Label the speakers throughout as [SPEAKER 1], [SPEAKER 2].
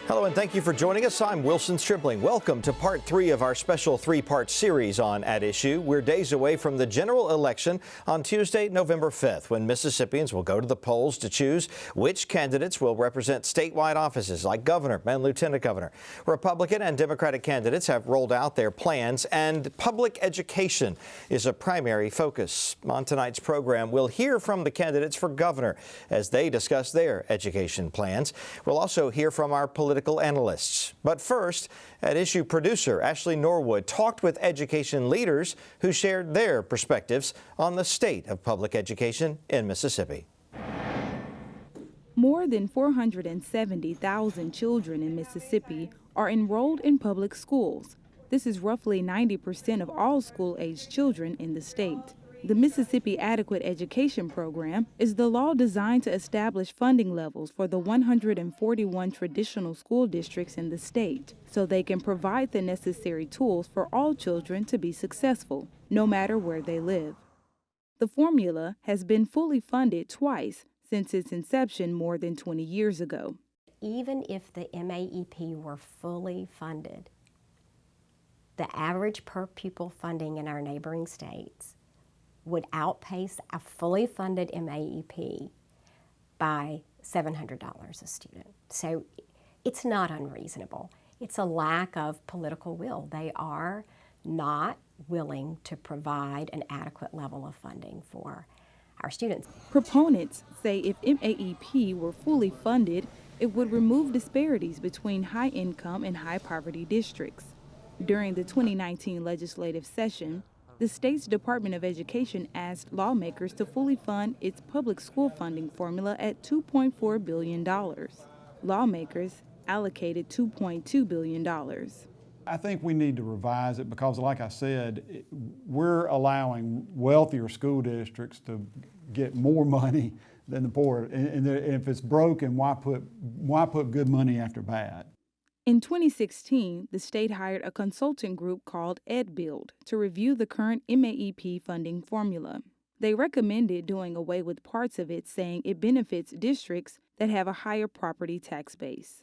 [SPEAKER 1] Hello and thank you for joining us. I'm Wilson Stribling. Welcome to part 3 of our special 3-part series on At Issue. We're days away from the general election on Tuesday, November 5th, when Mississippians will go to the polls to choose which candidates will represent statewide offices like governor and lieutenant governor. Republican and Democratic candidates have rolled out their plans, and public education is a primary focus. On tonight's program, we'll hear from the candidates for governor as they discuss their education plans. We'll also hear from our political analysts. But first, At Issue producer Ashley Norwood talked with education leaders who shared their perspectives on the state of public education in Mississippi.
[SPEAKER 2] More than 470,000 children in Mississippi are enrolled in public schools. This is roughly 90% of all school-aged children in the state. The Mississippi Adequate Education Program is the law designed to establish funding levels for the 141 traditional school districts in the state so they can provide the necessary tools for all children to be successful, no matter where they live. The formula has been fully funded twice since its inception more than 20 years ago.
[SPEAKER 3] Even if the MAEP were fully funded, the average per pupil funding in our neighboring states would outpace a fully funded MAEP by $700 a student. So it's not unreasonable. It's a lack of political will. They are not willing to provide an adequate level of funding for our students.
[SPEAKER 2] Proponents say if MAEP were fully funded, it would remove disparities between high-income and high-poverty districts. During the 2019 legislative session, the state's Department of Education asked lawmakers to fully fund its public school funding formula at $2.4 billion. Lawmakers allocated $2.2 billion.
[SPEAKER 4] I think we need to revise it because, like I said, we're allowing wealthier school districts to get more money than the poor. And if it's broken, why put good money after bad?
[SPEAKER 2] In 2016, the state hired a consulting group called EdBuild to review the current MAEP funding formula. They recommended doing away with parts of it, saying it benefits districts that have a higher property tax base.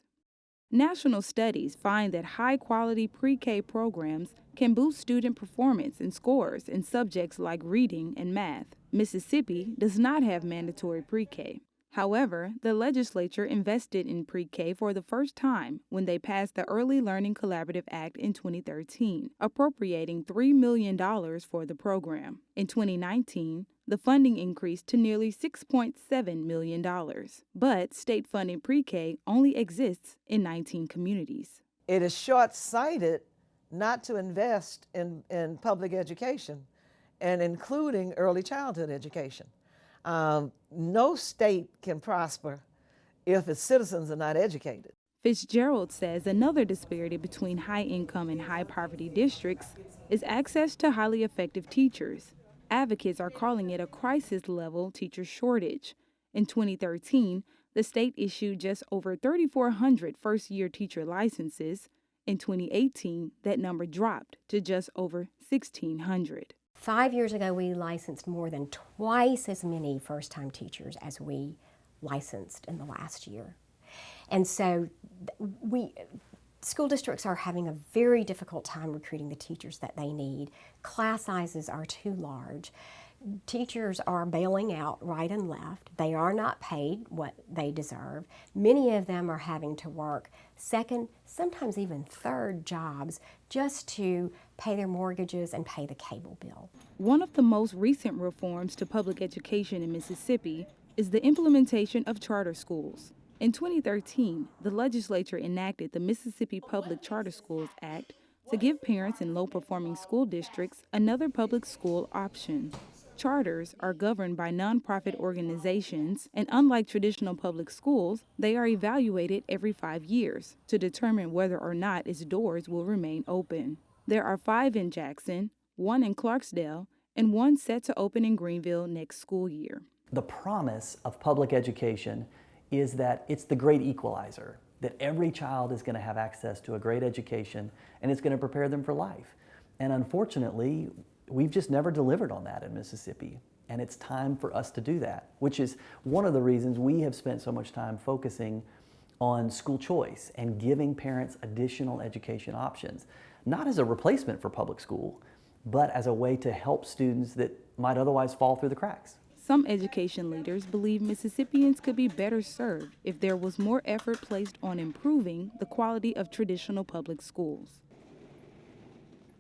[SPEAKER 2] National studies find that high-quality pre-K programs can boost student performance and scores in subjects like reading and math. Mississippi does not have mandatory pre-K. However, the legislature invested in pre-K for the first time when they passed the Early Learning Collaborative Act in 2013, appropriating $3 million for the program. In 2019, the funding increased to nearly $6.7 million. But state-funded pre-K only exists in 19 communities.
[SPEAKER 5] It is short-sighted not to invest in public education and including early childhood education. No state can prosper if its citizens are not educated.
[SPEAKER 2] Fitzgerald says another disparity between high-income and high-poverty districts is access to highly effective teachers. Advocates are calling it a crisis-level teacher shortage. In 2013, the state issued just over 3,400 first-year teacher licenses. In 2018, that number dropped to just over 1,600.
[SPEAKER 3] 5 years ago, we licensed more than twice as many first-time teachers as we licensed in the last year. And so school districts are having a very difficult time recruiting the teachers that they need. Class sizes are too large. Teachers are bailing out right and left. They are not paid what they deserve. Many of them are having to work second, sometimes even third jobs just to pay their mortgages and pay the cable bill.
[SPEAKER 2] One of the most recent reforms to public education in Mississippi is the implementation of charter schools. In 2013, the legislature enacted the Mississippi Public Charter Schools Act to give parents in low-performing school districts another public school option. Charters are governed by nonprofit organizations, and unlike traditional public schools, they are evaluated every 5 years to determine whether or not its doors will remain open. There are 5 in Jackson, 1 in Clarksdale, and 1 set to open in Greenville next school year.
[SPEAKER 6] The promise of public education is that it's the great equalizer, that every child is going to have access to a great education and it's going to prepare them for life. And unfortunately, we've just never delivered on that in Mississippi. And it's time for us to do that, which is one of the reasons we have spent so much time focusing on school choice and giving parents additional education options, not as a replacement for public school, but as a way to help students that might otherwise fall through the cracks.
[SPEAKER 2] Some education leaders believe Mississippians could be better served if there was more effort placed on improving the quality of traditional public schools.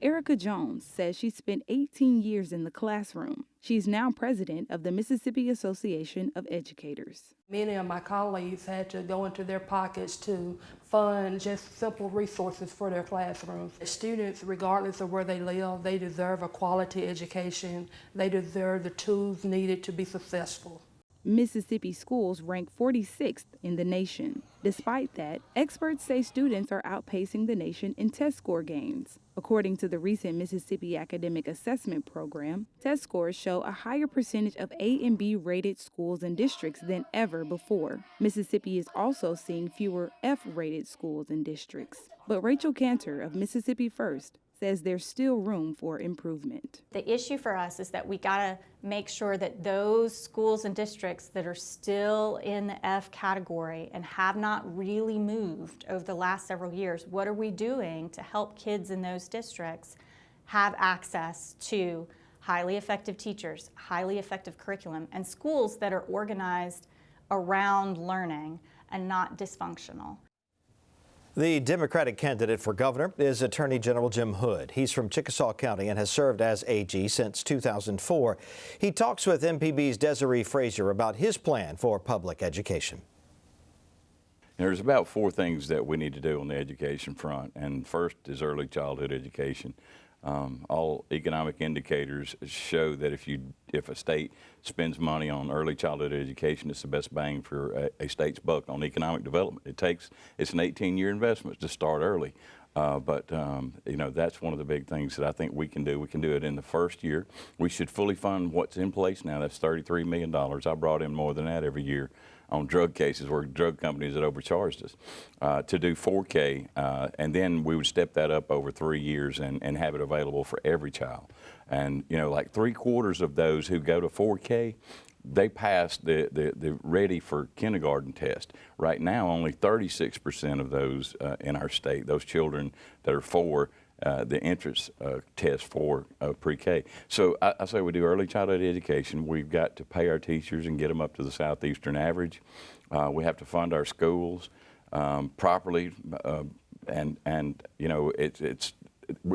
[SPEAKER 2] Erica Jones says she spent 18 years in the classroom. She's now president of the Mississippi Association of Educators.
[SPEAKER 7] Many of my colleagues had to go into their pockets to fund just simple resources for their classrooms. Students, regardless of where they live, they deserve a quality education. They deserve the tools needed to be successful.
[SPEAKER 2] Mississippi schools rank 46th in the nation. Despite that, experts say students are outpacing the nation in test score gains. According to the recent Mississippi Academic Assessment Program, test scores show a higher percentage of A and B rated schools and districts than ever before. Mississippi is also seeing fewer F rated schools and districts. But Rachel Cantor of Mississippi First says there's still room for improvement.
[SPEAKER 8] The issue for us is that we gotta make sure that those schools and districts that are still in the F category and have not really moved over the last several years, what are we doing to help kids in those districts have access to highly effective teachers, highly effective curriculum, and schools that are organized around learning and not dysfunctional.
[SPEAKER 1] The Democratic candidate for governor is Attorney General Jim Hood. He's from Chickasaw County and has served as AG since 2004. He talks with MPB's Desiree Frazier about his plan for public education.
[SPEAKER 9] There's about 4 things that we need to do on the education front, and first is early childhood education. All economic indicators show that if a state spends money on early childhood education, it's the best bang for a state's buck on economic development. It's an 18-year investment to start early. You know, that's one of the big things that I think we can do. We can do it in the first year. We should fully fund what's in place now. That's $33 million. I brought in more than that every year on drug cases where drug companies had overcharged us to do 4K, and then we would step that up over 3 years and have it available for every child. And you know, like 3/4 of those who go to 4K, they pass the ready for kindergarten test. Right now, only 36% of those in our state, those children that are 4, the entrance test for pre-K. So I say we do early childhood education. We've got to pay our teachers and get them up to the southeastern average. We have to fund our schools properly, and you know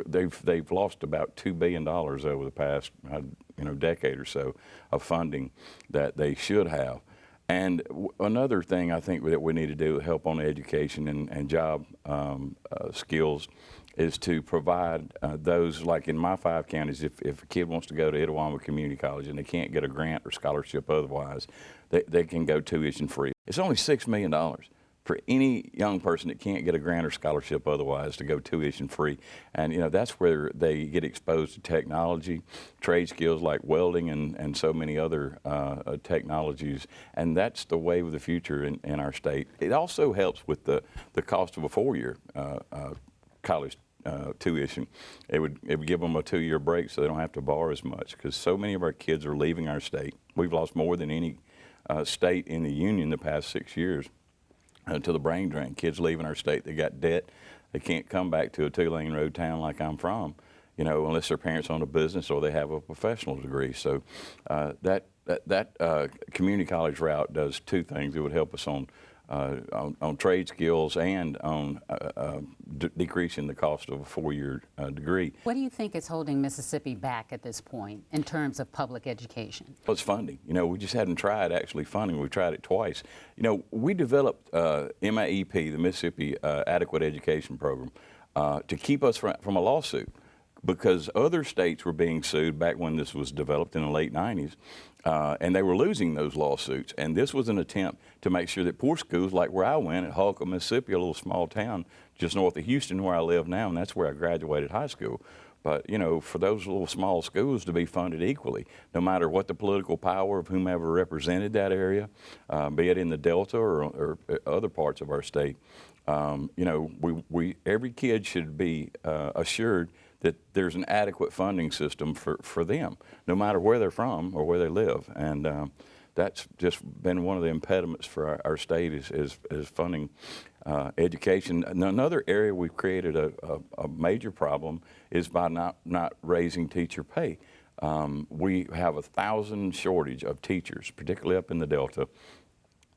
[SPEAKER 9] they've lost about $2 billion over the past decade or so of funding that they should have. And another thing I think that we need to do to help on education and job skills is to provide those, like in my 5 counties, if a kid wants to go to Itawamba Community College and they can't get a grant or scholarship otherwise, they can go tuition free. It's only $6 million for any young person that can't get a grant or scholarship otherwise to go tuition free. And you know, that's where they get exposed to technology, trade skills like welding and so many other technologies. And that's the way of the future in our state. It also helps with the cost of a 4-year college tuition. It would give them a 2-year break so they don't have to borrow as much, because so many of our kids are leaving our state. We've lost more than any state in the union the past 6 years to the brain drain. Kids leaving our state, they got debt. They can't come back to a 2-lane road town like I'm from, you know, unless their parents own a business or they have a professional degree. So that community college route does 2 things. It would help us on trade skills and on decreasing the cost of a 4-year degree.
[SPEAKER 10] What do you think is holding Mississippi back at this point in terms of public education?
[SPEAKER 9] Well, it's funding. You know, we just hadn't tried actually funding. We tried it twice. You know, we developed MAEP, the Mississippi Adequate Education Program, to keep us from a lawsuit, because other states were being sued back when this was developed in the late 90s, and they were losing those lawsuits. And this was an attempt to make sure that poor schools like where I went at Holcomb, Mississippi, a little small town just north of Houston where I live now, and that's where I graduated high school. But, you know, for those little small schools to be funded equally, no matter what the political power of whomever represented that area, be it in the Delta or other parts of our state, you know, every kid should be assured that there's an adequate funding system for them, no matter where they're from or where they live. And that's just been one of the impediments for our state is funding education. Another area we've created a major problem is by not raising teacher pay. We have 1,000 shortage of teachers, particularly up in the Delta.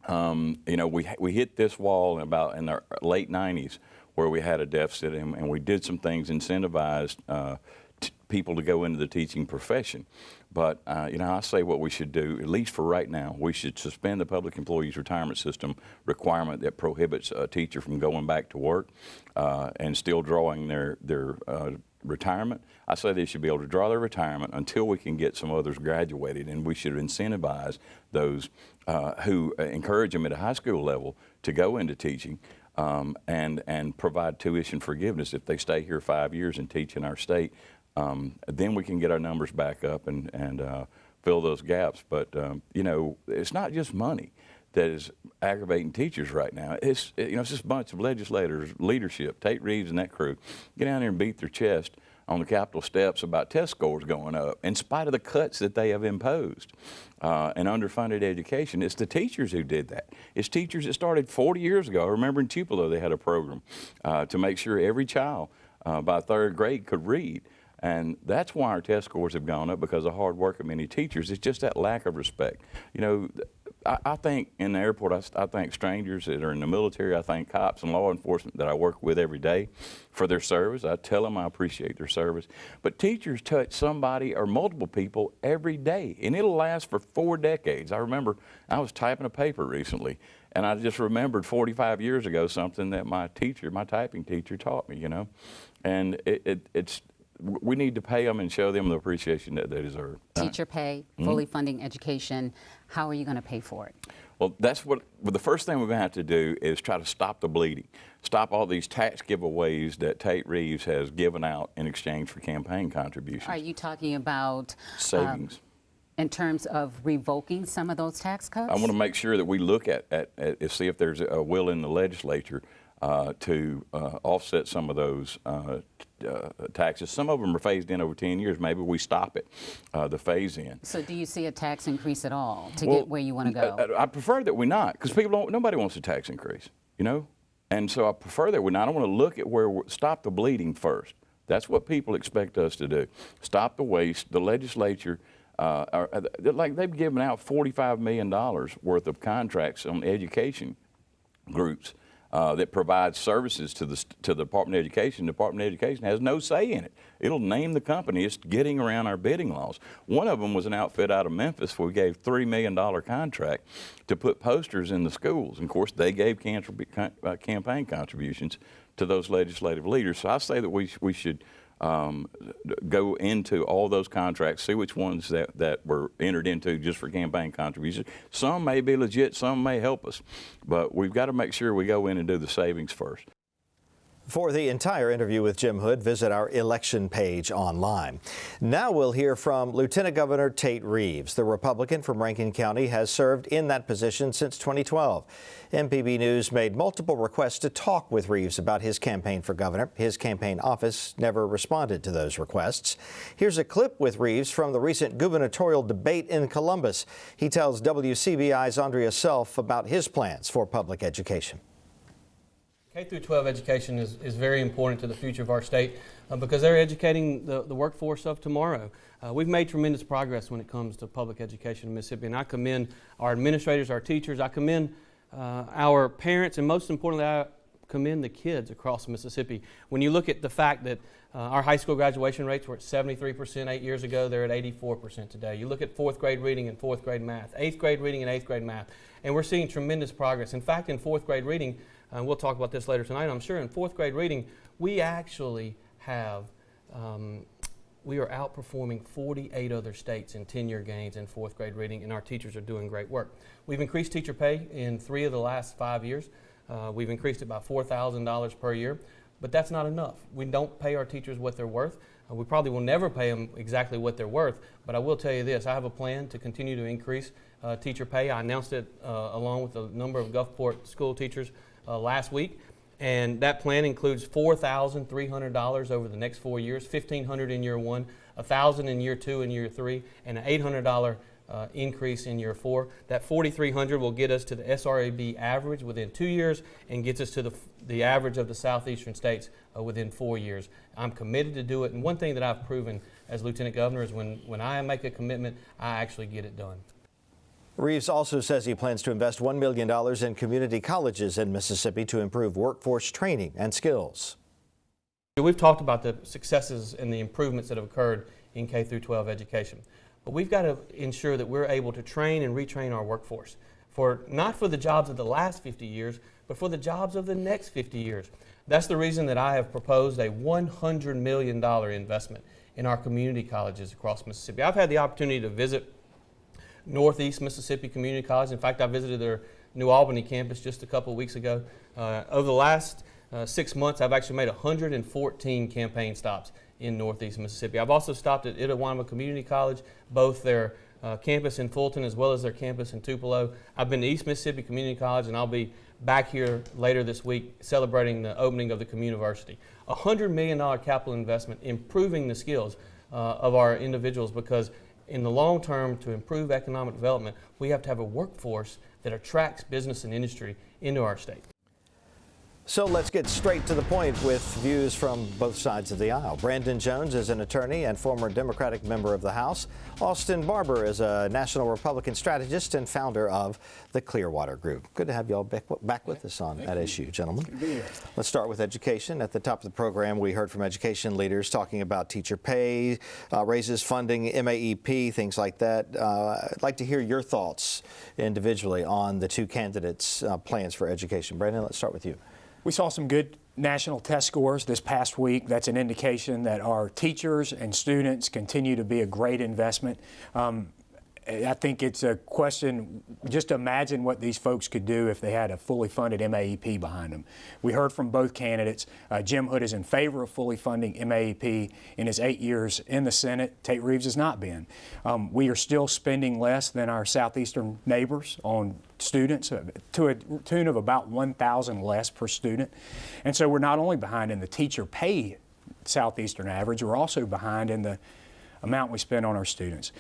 [SPEAKER 9] We hit this wall in the late 90s where we had a deficit, and we did some things, incentivized people to go into the teaching profession. But, I say what we should do, at least for right now, we should suspend the public employees retirement system requirement that prohibits a teacher from going back to work and still drawing their retirement. I say they should be able to draw their retirement until we can get some others graduated, and we should incentivize those who encourage them at a high school level to go into teaching and provide tuition forgiveness if they stay here 5 years and teach in our state. Then we can get our numbers back up and fill those gaps. But, it's not just money that is aggravating teachers right now. It's just a bunch of legislators, leadership, Tate Reeves and that crew, get down there and beat their chest on the Capitol steps about test scores going up in spite of the cuts that they have imposed and underfunded education. It's the teachers who did that. It's teachers that started 40 years ago. I remember in Tupelo they had a program to make sure every child by third grade could read. And that's why our test scores have gone up, because of hard work of many teachers. It's just that lack of respect. I think in the airport, I thank strangers that are in the military. I thank cops and law enforcement that I work with every day for their service. I tell them I appreciate their service. But teachers touch somebody or multiple people every day, and it'll last for 4 decades. I remember I was typing a paper recently, and I just remembered 45 years ago something that my typing teacher taught me, And we need to pay them and show them the appreciation that they deserve.
[SPEAKER 10] Teacher pay, fully funding education. How are you going to pay for it?
[SPEAKER 9] Well, the first thing we're going to have to do is try to stop the bleeding, stop all these tax giveaways that Tate Reeves has given out in exchange for campaign contributions.
[SPEAKER 10] Are you talking about
[SPEAKER 9] savings?
[SPEAKER 10] In terms of revoking some of those tax cuts?
[SPEAKER 9] I want to make sure that we look at see if there's a will in the legislature to offset some of those taxes. Some of them are phased in over 10 years. Maybe we stop it, the phase in.
[SPEAKER 10] So do you see a tax increase at all to get where you want to go?
[SPEAKER 9] I prefer that we not, because nobody wants a tax increase, And so I prefer that we not. I want to look at stop the bleeding first. That's what people expect us to do. Stop the waste. The legislature, they've given out $45 million worth of contracts on education groups that provides services to the Department of Education. The Department of Education has no say in it. It'll name the company. It's getting around our bidding laws. One of them was an outfit out of Memphis where we gave $3 million contract to put posters in the schools. And of course, they gave campaign contributions to those legislative leaders. So I say that we should go into all those contracts, see which ones that were entered into just for campaign contributions. Some may be legit, some may help us, but we've got to make sure we go in and do the savings first.
[SPEAKER 1] For the entire interview with Jim Hood, visit our election page online. Now we'll hear from Lieutenant Governor Tate Reeves. The Republican from Rankin County has served in that position since 2012. MPB News made multiple requests to talk with Reeves about his campaign for governor. His campaign office never responded to those requests. Here's a clip with Reeves from the recent gubernatorial debate in Columbus. He tells WCBI's Andrea Self about his plans for public education.
[SPEAKER 11] K-12 education is very important to the future of our state because they're educating the workforce of tomorrow. We've made tremendous progress when it comes to public education in Mississippi, and I commend our administrators, our teachers, I commend our parents, and most importantly, I commend the kids across Mississippi. When you look at the fact that our high school graduation rates were at 73% 8 years ago, they're at 84% today. You look at 4th grade reading and 4th grade math, 8th grade reading and 8th grade math, and we're seeing tremendous progress. In fact, in 4th grade reading, and we'll talk about this later tonight, I'm sure, in 4th grade reading, we actually have, we are outperforming 48 other states in 10-year gains in 4th grade reading, and our teachers are doing great work. We've increased teacher pay in 3 of the last 5 years. We've increased it by $4,000 per year, but that's not enough. We don't pay our teachers what they're worth. We probably will never pay them exactly what they're worth, but I will tell you this, I have a plan to continue to increase teacher pay. I announced it along with a number of Gulfport school teachers last week, and that plan includes $4,300 over the next 4 years, $1,500 in year 1, $1,000 in year 2 and year 3, and an $800 increase in year 4. That 4,300 will get us to the SRAB average within 2 years and gets us to the average of the southeastern states within 4 years. I'm committed to do it, and one thing that I've proven as Lieutenant Governor is when I make a commitment, I actually get it done.
[SPEAKER 1] Reeves also says he plans to invest $1 million in community colleges in Mississippi to improve workforce training and skills.
[SPEAKER 11] We've talked about the successes and the improvements that have occurred in K through 12 education, but we've got to ensure that we're able to train and retrain our workforce not for the jobs of the last 50 years, but for the jobs of the next 50 years. That's the reason that I have proposed a $100 million investment in our community colleges across Mississippi. I've had the opportunity to visit Northeast Mississippi Community College. In fact, I visited their New Albany campus just a couple of weeks ago. Over the last 6 months, I've actually made 114 campaign stops in Northeast Mississippi. I've also stopped at Itawamba Community College, both their campus in Fulton as well as their campus in Tupelo. I've been to East Mississippi Community College, and I'll be back here later this week celebrating the opening of the community. $100 million capital investment improving the skills of our individuals, because in the long term, to improve economic development, we have to have a workforce that attracts business and industry into our state.
[SPEAKER 1] So let's get straight to the point with views from both sides of the aisle. Brandon Jones is an attorney and former Democratic member of the House. Austin Barber is a national Republican strategist and founder of the Clearwater Group. Good to have you all back with us on At Issue, gentlemen.
[SPEAKER 12] Good to be here.
[SPEAKER 1] Let's start with education. At the top of the program, we heard from education leaders talking about teacher pay, raises funding, MAEP, things like that. I'd like to hear your thoughts individually on the two candidates' plans for education. Brandon, let's start with you.
[SPEAKER 12] We saw some good national test scores this past week. That's an indication that our teachers and students continue to be a great investment. I think it's a question, just imagine what these folks could do if they had a fully funded MAEP behind them. We heard from both candidates. Jim Hood is in favor of fully funding MAEP. In his 8 years in the Senate, Tate Reeves has not been. We are still spending less than our southeastern neighbors on students, to a tune of about $1,000 less per student. And so we're not only behind in the teacher pay southeastern average, we're also behind in the amount we spend on our students.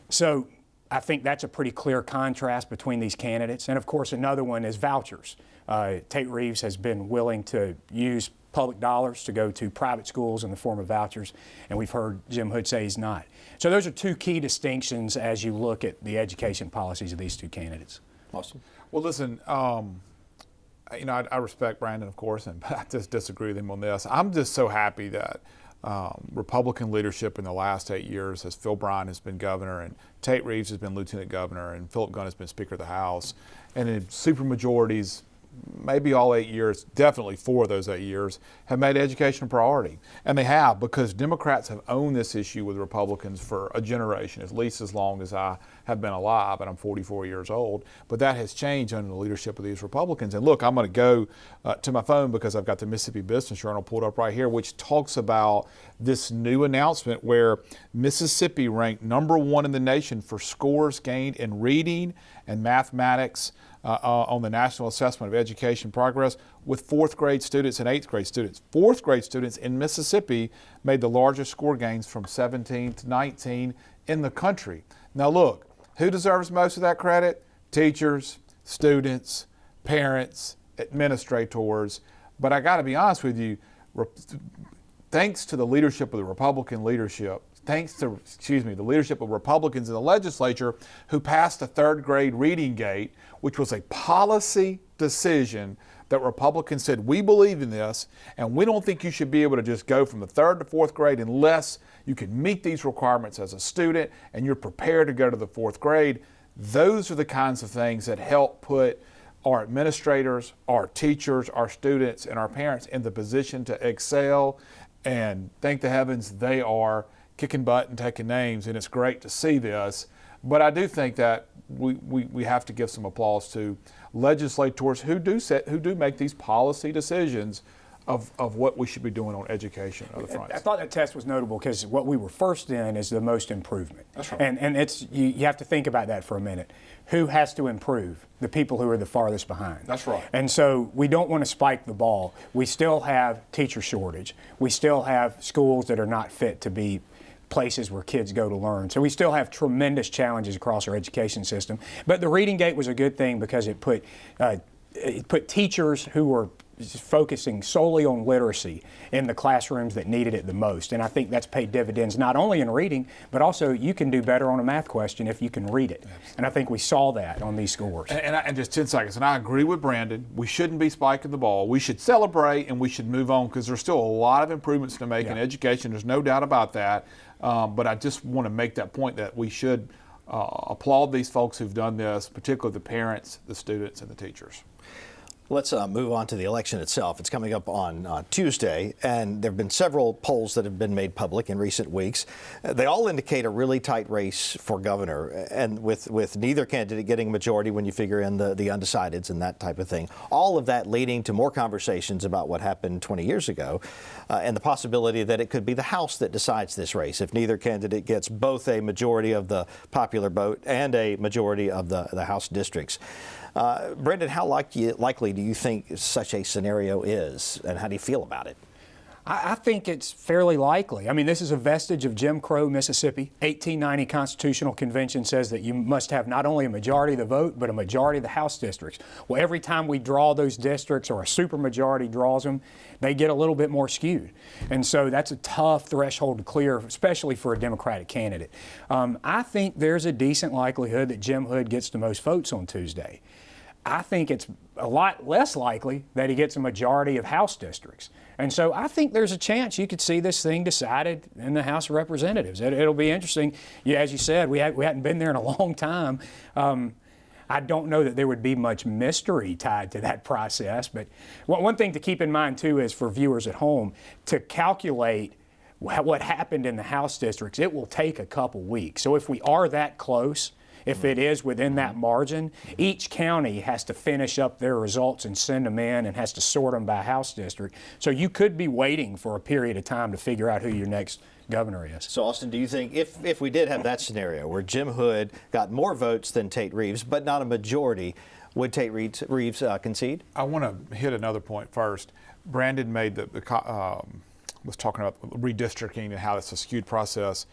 [SPEAKER 12] So I think that's a pretty clear contrast between these candidates. And of course, another one is vouchers. Tate Reeves has been willing to use public dollars to go to private schools in the form of vouchers, and we've heard Jim Hood say he's not. So those are two key distinctions as you look at the education policies of these two candidates.
[SPEAKER 1] Awesome.
[SPEAKER 13] Well, listen, you know, I respect Brandon, of course, and I just disagree with him on this. I'm just so happy that Republican leadership in the last 8 years, as Phil Bryant has been governor and Tate Reeves has been lieutenant governor and Philip Gunn has been Speaker of the House, and in supermajorities, maybe all 8 years, definitely 4 of those 8 years, have made education a priority. And they have, because Democrats have owned this issue with Republicans for a generation, at least as long as I have been alive, and I'm 44 years old. But that has changed under the leadership of these Republicans. And look, I'm going to go to my phone because I've got the Mississippi Business Journal pulled up right here, which talks about this new announcement where Mississippi ranked #1 in the nation for scores gained in reading and mathematics on the National Assessment of Education Progress, with 4th grade students and 8th grade students. 4th grade students in Mississippi made the largest score gains from 17 to 19 in the country. Now look, who deserves most of that credit? Teachers, students, parents, administrators. But I got to be honest with you, thanks to the leadership of the Republican leadership, thanks to, the leadership of Republicans in the legislature who passed the 3rd grade reading gate, which was a policy decision that Republicans said, we believe in this, and we don't think you should be able to just go from the 3rd to 4th grade unless you can meet these requirements as a student and you're prepared to go to the 4th grade. Those are the kinds of things that help put our administrators, our teachers, our students, and our parents in the position to excel. And thank the heavens they are kicking butt and taking names, and it's great to see this. But I do think that we have to give some applause to legislators who do make these policy decisions of what we should be doing on education and other fronts.
[SPEAKER 12] I thought that test was notable because what we were first in is the most improvement.
[SPEAKER 13] That's right.
[SPEAKER 12] And it's you have to think about that for a minute. Who has to improve? The people who are the farthest behind.
[SPEAKER 13] That's right.
[SPEAKER 12] And so we don't want to spike the ball. We still have teacher shortage. We still have schools that are not fit to be places where kids go to learn. So we still have tremendous challenges across our education system. But the reading gate was a good thing because it put teachers who were focusing solely on literacy in the classrooms that needed it the most. And I think that's paid dividends not only in reading, but also you can do better on a math question if you can read it. And I think we saw that on these scores.
[SPEAKER 13] And just 10 seconds, and I agree with Brandon. We shouldn't be spiking the ball. We should celebrate and we should move on because there's still a lot of improvements to make in education. There's no doubt about that. But I just want to make that point that we should applaud these folks who've done this, particularly the parents, the students, and the teachers.
[SPEAKER 1] Let's move on to the election itself. It's coming up on Tuesday, and there have been several polls that have been made public in recent weeks. They all indicate a really tight race for governor, and with neither candidate getting a majority when you figure in the undecideds and that type of thing. All of that leading to more conversations about what happened 20 years ago and the possibility that it could be the House that decides this race if neither candidate gets both a majority of the popular vote and a majority of the House districts. Brendan, how likely do you think such a scenario is, and how do you feel about it?
[SPEAKER 12] I think it's fairly likely. I mean, this is a vestige of Jim Crow, Mississippi. 1890 Constitutional Convention says that you must have not only a majority of the vote, but a majority of the House districts. Well, every time we draw those districts or a supermajority draws them, they get a little bit more skewed. And so that's a tough threshold to clear, especially for a Democratic candidate. I think there's a decent likelihood that Jim Hood gets the most votes on Tuesday. I think it's a lot less likely that he gets a majority of House districts. And so I think there's a chance you could see this thing decided in the House of Representatives. It'll be interesting. Yeah, as you said, we hadn't been there in a long time. I don't know that there would be much mystery tied to that process. But one thing to keep in mind, too, is for viewers at home, to calculate what happened in the House districts, it will take a couple weeks. So if we are that close, if it is within that margin, each county has to finish up their results and send them in and has to sort them by House district. So you could be waiting for a period of time to figure out who your next governor is.
[SPEAKER 1] So, Austin, do you think if we did have that scenario where Jim Hood got more votes than Tate Reeves, but not a majority, would Tate Reeves concede?
[SPEAKER 13] I want to hit another point first. Brandon made was talking about redistricting and how it's a skewed process.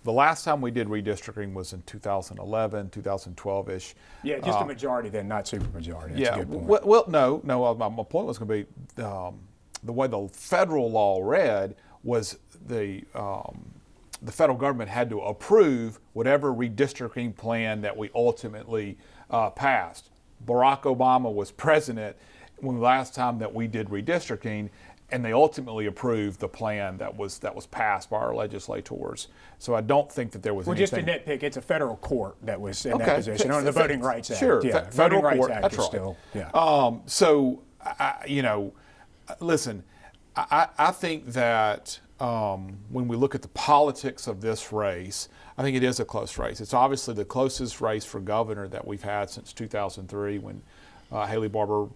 [SPEAKER 13] The last time we did redistricting was in 2011, 2012-ish.
[SPEAKER 12] Yeah, just a majority then, not supermajority. That's
[SPEAKER 13] yeah,
[SPEAKER 12] a good point.
[SPEAKER 13] well, no. My point was going to be the way the federal law read was the federal government had to approve whatever redistricting plan that we ultimately passed. Barack Obama was president when the last time that we did redistricting, and they ultimately approved the plan that was passed by our legislators. So I don't think that there was anything.
[SPEAKER 12] Just to nitpick, it's a federal court that was in that position on the Voting Rights Act.
[SPEAKER 13] Sure,
[SPEAKER 12] yeah,
[SPEAKER 13] federal
[SPEAKER 12] Voting
[SPEAKER 13] court.
[SPEAKER 12] Rights Act
[SPEAKER 13] That's
[SPEAKER 12] is
[SPEAKER 13] right.
[SPEAKER 12] still. Yeah.
[SPEAKER 13] Listen, I think that when we look at the politics of this race, I think it is a close race. It's obviously the closest race for governor that we've had since 2003 when Haley Barbour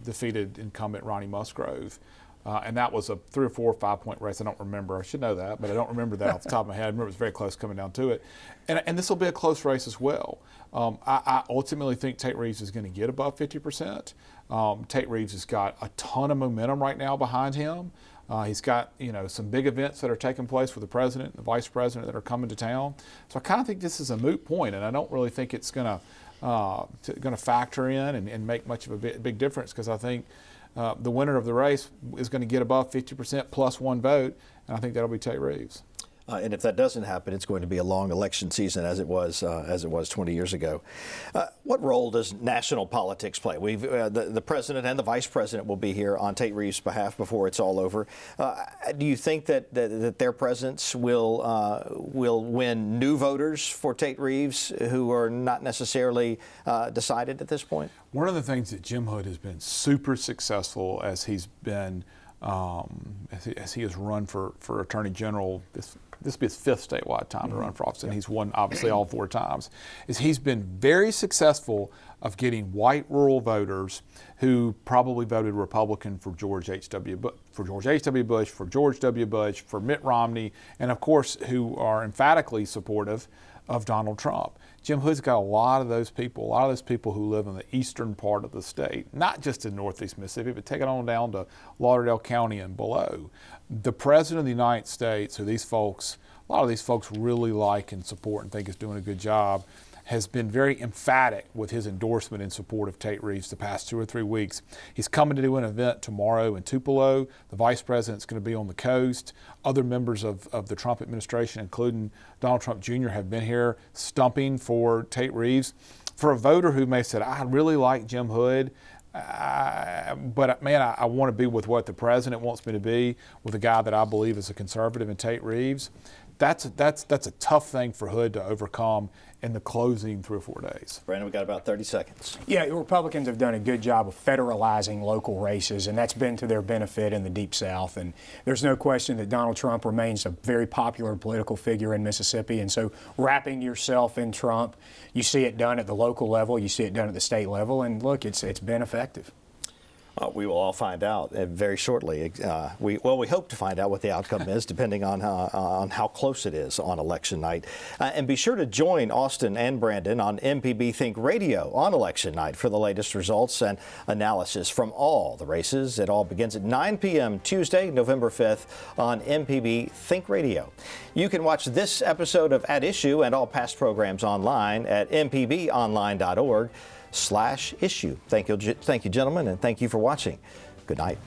[SPEAKER 13] defeated incumbent Ronnie Musgrove. And that was a 3 or 4 or 5 point race. I don't remember. I should know that, but I don't remember that off the top of my head. I remember it was very close coming down to it. And this will be a close race as well. I ultimately think Tate Reeves is going to get above 50%. Tate Reeves has got a ton of momentum right now behind him. He's got some big events that are taking place with the president and the vice president that are coming to town. So I kind of think this is a moot point, and I don't really think it's going to factor in and make much of a big difference because I think the winner of the race is going to get above 50% plus one vote, and I think that'll be Tate Reeves.
[SPEAKER 1] And if that doesn't happen, it's going to be a long election season, as it was 20 years ago. What role does national politics play? The president and the vice president will be here on Tate Reeves' behalf before it's all over. Do you think that their presence will win new voters for Tate Reeves who are not necessarily decided at this point? One
[SPEAKER 13] of the things that Jim Hood has been super successful as he's been as he has run for Attorney General. This will be his 5th statewide time to run for office, and he's won obviously all 4 times, is he's been very successful of getting white rural voters who probably voted Republican for George H.W. Bush, for George W. Bush, for Mitt Romney, and of course who are emphatically supportive of Donald Trump. Jim Hood's got a lot of those people who live in the eastern part of the state, not just in northeast Mississippi, but take it on down to Lauderdale County and below. The President of the United States, who these folks a lot of these folks really like and support and think is doing a good job, has been very emphatic with his endorsement and support of Tate Reeves the past 2 or 3 weeks. He's coming to do an event tomorrow in Tupelo. The vice president's going to be on the coast. Other members of the Trump administration, including Donald Trump Jr., have been here stumping for Tate Reeves. For a voter who may have said, I really like Jim Hood, but man, I want to be with what the president wants me to be, with a guy that I believe is a conservative in Tate Reeves. That's a tough thing for Hood to overcome in the closing 3 or 4 days.
[SPEAKER 1] Brandon, we got about 30 seconds.
[SPEAKER 12] Yeah, Republicans have done a good job of federalizing local races, and that's been to their benefit in the Deep South. And there's no question that Donald Trump remains a very popular political figure in Mississippi. And so wrapping yourself in Trump, you see it done at the local level, you see it done at the state level, and look, it's been effective.
[SPEAKER 1] We will all find out very shortly. We hope to find out what the outcome is, depending on how close it is on election night. And be sure to join Austin and Brandon on MPB Think Radio on election night for the latest results and analysis from all the races. It all begins at 9 p.m. Tuesday, November 5th on MPB Think Radio. You can watch this episode of At Issue and all past programs online at mpbonline.org/issue. Thank you, gentlemen, and thank you for watching. Good night.